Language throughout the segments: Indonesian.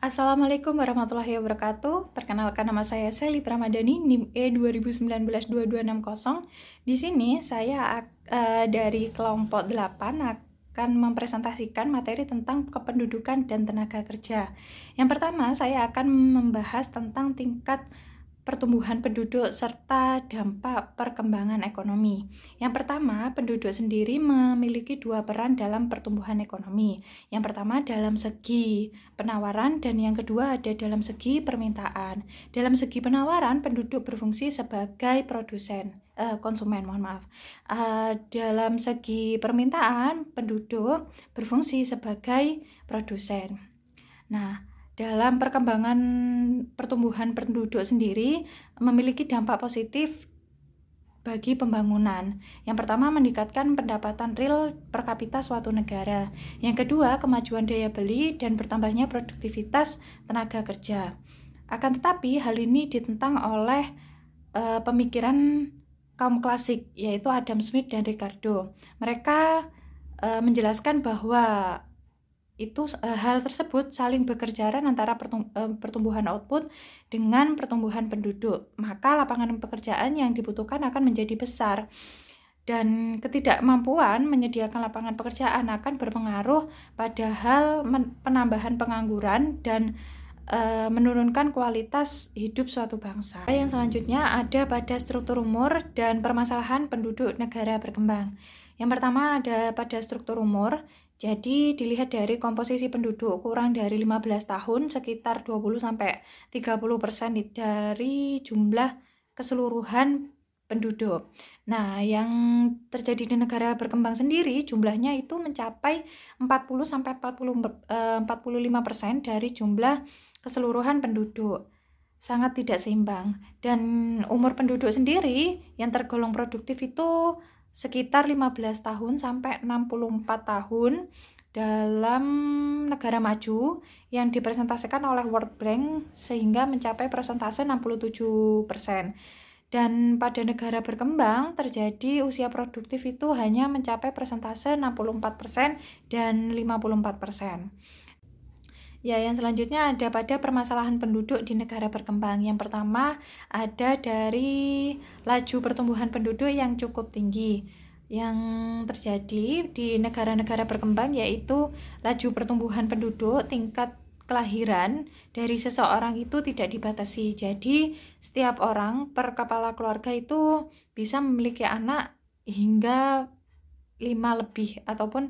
Assalamualaikum warahmatullahi wabarakatuh. Perkenalkan, nama saya Sally Pramadani, NIM E 2019-2260. Di sini saya dari kelompok 8 akan mempresentasikan materi tentang kependudukan dan tenaga kerja. Yang pertama, saya akan membahas tentang tingkat pertumbuhan penduduk serta dampak perkembangan ekonomi. Yang pertama, penduduk sendiri memiliki dua peran dalam pertumbuhan ekonomi. Yang pertama dalam segi penawaran dan yang kedua ada dalam segi permintaan. Dalam segi penawaran, penduduk berfungsi sebagai konsumen. Dalam segi permintaan, penduduk berfungsi sebagai produsen. Nah, dalam perkembangan pertumbuhan penduduk sendiri memiliki dampak positif bagi pembangunan. Yang pertama, meningkatkan pendapatan real per kapita suatu negara. Yang kedua, kemajuan daya beli dan bertambahnya produktivitas tenaga kerja. Akan tetapi, hal ini ditentang oleh pemikiran kaum klasik, yaitu Adam Smith dan Ricardo. Mereka menjelaskan bahwa hal tersebut saling bekerjaan antara pertumbuhan output dengan pertumbuhan penduduk. Maka lapangan pekerjaan yang dibutuhkan akan menjadi besar. Dan ketidakmampuan menyediakan lapangan pekerjaan akan berpengaruh pada hal penambahan pengangguran dan menurunkan kualitas hidup suatu bangsa. Yang selanjutnya ada pada struktur umur dan permasalahan penduduk negara berkembang. Yang pertama ada pada struktur umur. Jadi dilihat dari komposisi penduduk kurang dari 15 tahun sekitar 20-30% dari jumlah keseluruhan penduduk. Nah, yang terjadi di negara berkembang sendiri jumlahnya itu mencapai 40-45% dari jumlah keseluruhan penduduk. Sangat tidak seimbang. Dan umur penduduk sendiri yang tergolong produktif itu sekitar 15 tahun sampai 64 tahun dalam negara maju yang dipresentasikan oleh World Bank sehingga mencapai persentase 67%. Dan pada negara berkembang terjadi usia produktif itu hanya mencapai persentase 64% dan 54%. Ya, yang selanjutnya ada pada permasalahan penduduk di negara berkembang. Yang pertama ada dari laju pertumbuhan penduduk yang cukup tinggi yang terjadi di negara-negara berkembang, yaitu laju pertumbuhan penduduk tingkat kelahiran dari seseorang itu tidak dibatasi. Jadi setiap orang per kepala keluarga itu bisa memiliki anak hingga 5 lebih ataupun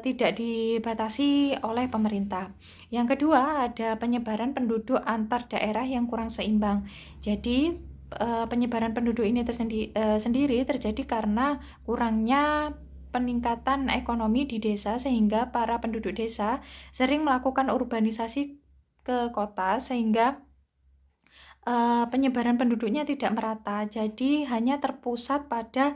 tidak dibatasi oleh pemerintah. Yang kedua ada penyebaran penduduk antar daerah yang kurang seimbang. Jadi penyebaran penduduk ini sendiri terjadi karena kurangnya peningkatan ekonomi di desa sehingga para penduduk desa sering melakukan urbanisasi ke kota sehingga penyebaran penduduknya tidak merata. Jadi hanya terpusat pada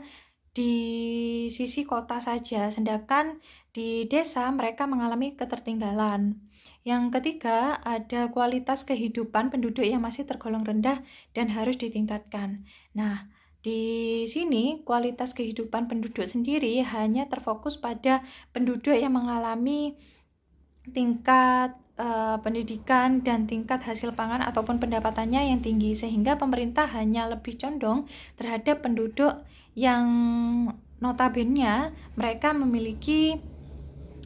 di sisi kota saja, sedangkan di desa mereka mengalami ketertinggalan. Yang ketiga, ada kualitas kehidupan penduduk yang masih tergolong rendah dan harus ditingkatkan. Nah, di sini kualitas kehidupan penduduk sendiri hanya terfokus pada penduduk yang mengalami tingkat pendidikan dan tingkat hasil pangan ataupun pendapatannya yang tinggi, sehingga pemerintah hanya lebih condong terhadap penduduk yang notabene mereka memiliki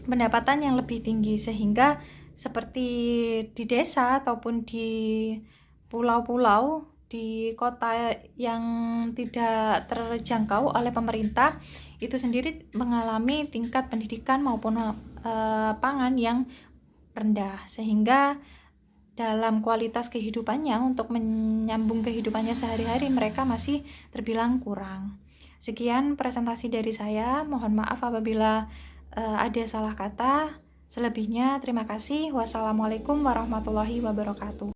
pendapatan yang lebih tinggi, sehingga seperti di desa ataupun di pulau-pulau di kota yang tidak terjangkau oleh pemerintah itu sendiri mengalami tingkat pendidikan maupun pangan yang rendah, sehingga dalam kualitas kehidupannya untuk menyambung kehidupannya sehari-hari mereka masih terbilang kurang. Sekian presentasi dari saya, mohon maaf apabila ada salah kata. Selebihnya terima kasih. Wassalamualaikum warahmatullahi wabarakatuh.